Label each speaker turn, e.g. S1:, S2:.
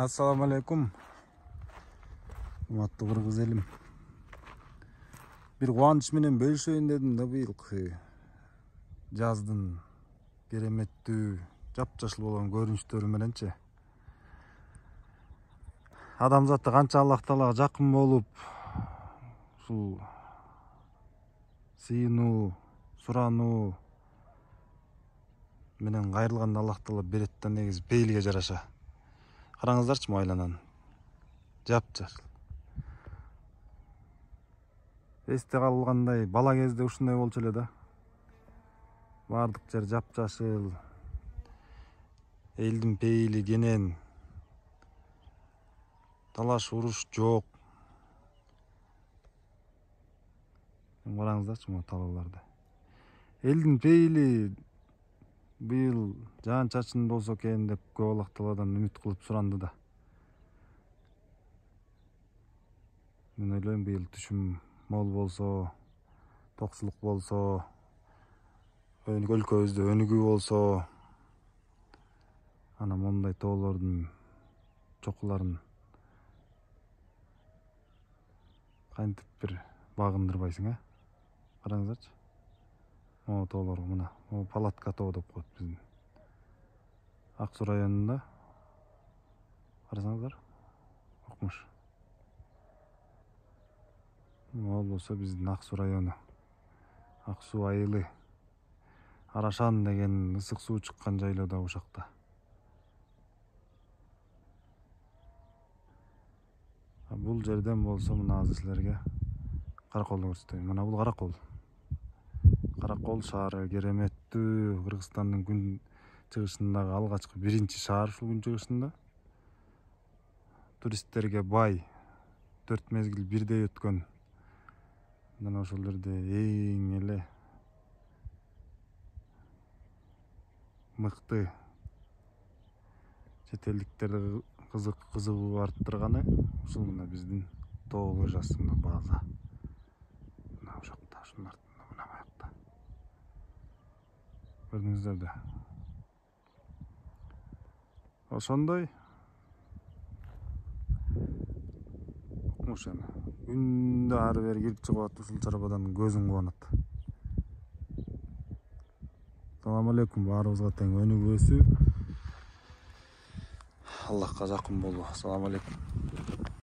S1: Assalamu alaikum. Урматтуу кыргыз элим. Бир кубаныч менен бөлүшөйүн дедим да быйылкы жаздын кереметтүү жапжашыл болгон көрүнүштөрү мененчи. Адамзатта канча Аллах Таалага жакын болуп, ушул сыйынуу, сурануу менен кайрылганда Аллах Таала берет да негизи пейилге жараша. Караңыздарчы айлананы. Жапжашыл. Эсте калгандай бала кезде ушундай болчу эле да. Бардык жер жапжашыл. Элдин пейили кенен. Талаш уруш жок. Караңыздарчы могу талааларды. Элдин пейили быйыл жаан чачын болсо экен деп көп Аллах Тааладан үмүт кылып суранды да. Мен ойлойм быйыл түшүм мол болсо, токчулук болсо, өлкөбүздө өнүгүү болсо, ана мондай тоолордун чокуларын кантип бир багындырбайсың, Караңыздарчы. Могу тоолор мына, могу палатка тоо деп коет биздин. Ак Суу районунда. Карасаңыздар, Окмуш. Могу болсо биздин Ак Суу району. Ак Суу айылы. Арашан деген ысык суу чыккан жайлоодо ушакта. Бул жерден болсо мына азыр силерге Караколду көрсөтөйүн. Мына бул Каракол. Каракол шаары кереметтүү, Кыргызстандын күн чыгышындагы алгачкы биринчи шаар ушул күн чыгышында. Туристтерге бай, 4 мезгил бирдей өткөн. Мына ошол жерде эң эле мыкты чет элдиктерди кызыгуу арттырганы ушул мына биздин тоо лыжасында база. Мына ушакта, ушунун артында, мына баякта. Көрдүңүздөр да. Ошондой Окмуш эми. Күндө ары бери кирип чыгып атып ушул чарбадан көзүң кубанат. Салам алейкум, баарыбызга тең өнүгүүсү, Аллахка жакын болуу. Салам алейкум.